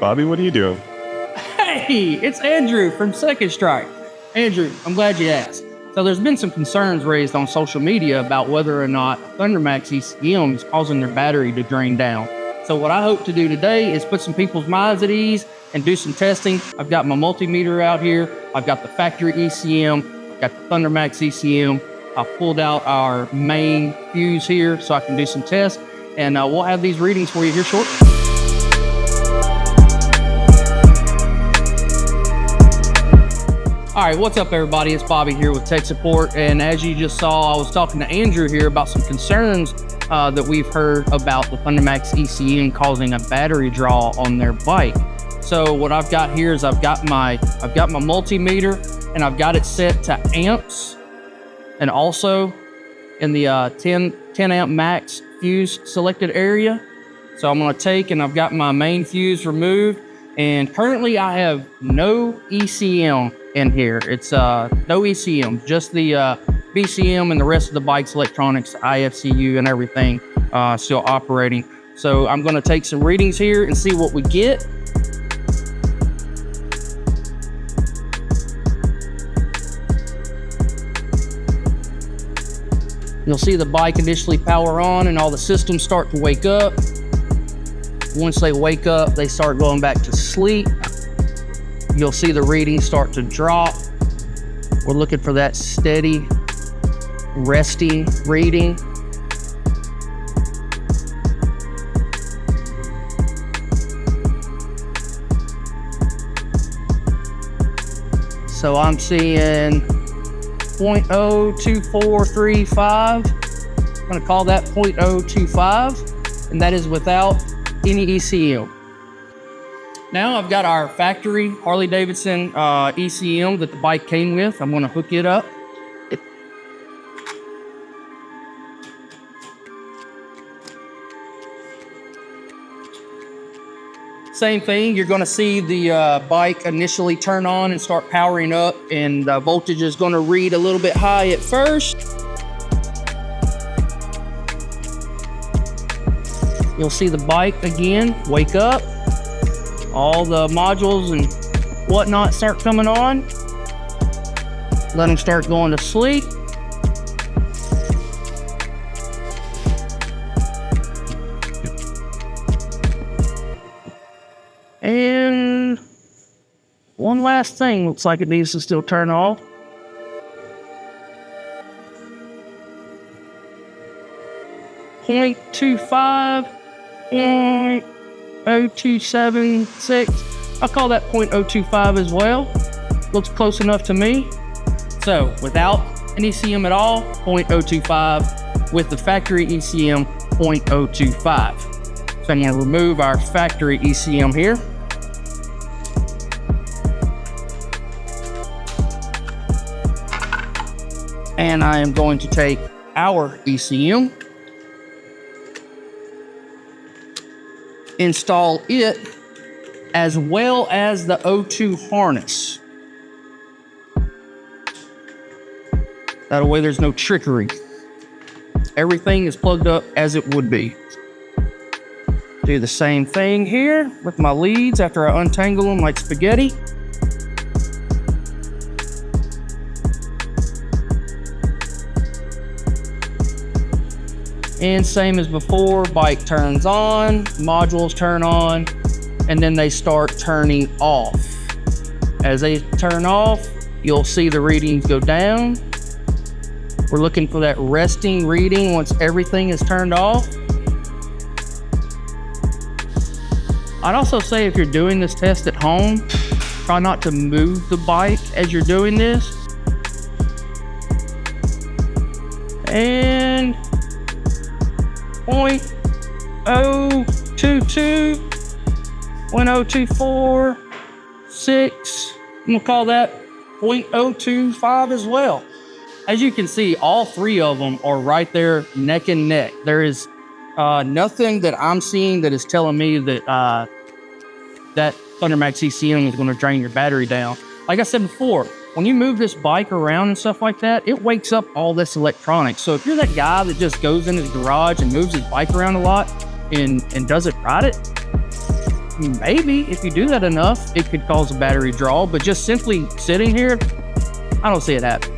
Bobby, what are you doing? Hey, it's Andrew from Second Strike. Andrew, I'm glad you asked. So there's been some concerns raised on social media about whether or not Thundermax ECM is causing their battery to drain down. So what I hope to do today is put some people's minds at ease and do some testing. I've got my multimeter out here. I've got the factory ECM. I've got the Thundermax ECM. I've pulled out our main fuse here so I can do some tests. And we'll have these readings for you here shortly. All right, what's up everybody? It's Bobby here with Tech Support. And as you just saw, I was talking to Andrew here about some concerns that we've heard about the Thundermax ECM causing a battery draw on their bike. So what I've got here is I've got my multimeter and I've got it set to amps and also in the 10 amp max fuse selected area. So I'm gonna take and I've got my main fuse removed, and currently I have no ECM in here. It's no ECM, just the BCM and the rest of the bike's electronics, IFCU and everything still operating. So I'm gonna take some readings here and see what we get. You'll see the bike initially power on and all the systems start to wake up. Once they wake up, they start going back to sleep. You'll see the readings start to drop. We're looking for that steady, resting reading. So I'm seeing 0.02435. I'm gonna call that 0.025, and that is without any ECM. Now I've got our factory Harley-Davidson ECM that the bike came with. I'm gonna hook it up. Same thing, you're gonna see the bike initially turn on and start powering up, and the voltage is gonna read a little bit high at first. You'll see the bike again wake up. All the modules and whatnot start coming on. Let them start going to sleep. And one last thing, looks like it needs to still turn off. .25, 0.0276. I'll call that 0.025 as well. Looks close enough to me. So without an ECM at all, 0.025. With the factory ECM, 0.025. So I'm gonna remove our factory ECM here. And I am going to take our ECM, install it as well as the O2 harness. That way there's no trickery. Everything is plugged up as it would be. Do the same thing here with my leads after I untangle them like spaghetti. And same as before, bike turns on, modules turn on, and then they start turning off. As they turn off, you'll see the readings go down. We're looking for that resting reading once everything is turned off. I'd also say if you're doing this test at home, try not to move the bike as you're doing this. And 0.022, 0.0246. I'm gonna call that 0.025 as well. As you can see, all three of them are right there neck and neck. There is nothing that I'm seeing that is telling me that that Thundermax ECM is gonna drain your battery down. Like I said before, when you move this bike around and stuff like that, it wakes up all this electronics. So if you're that guy that just goes in his garage and moves his bike around a lot and doesn't ride it, maybe if you do that enough, it could cause a battery draw, but just simply sitting here, I don't see it happening.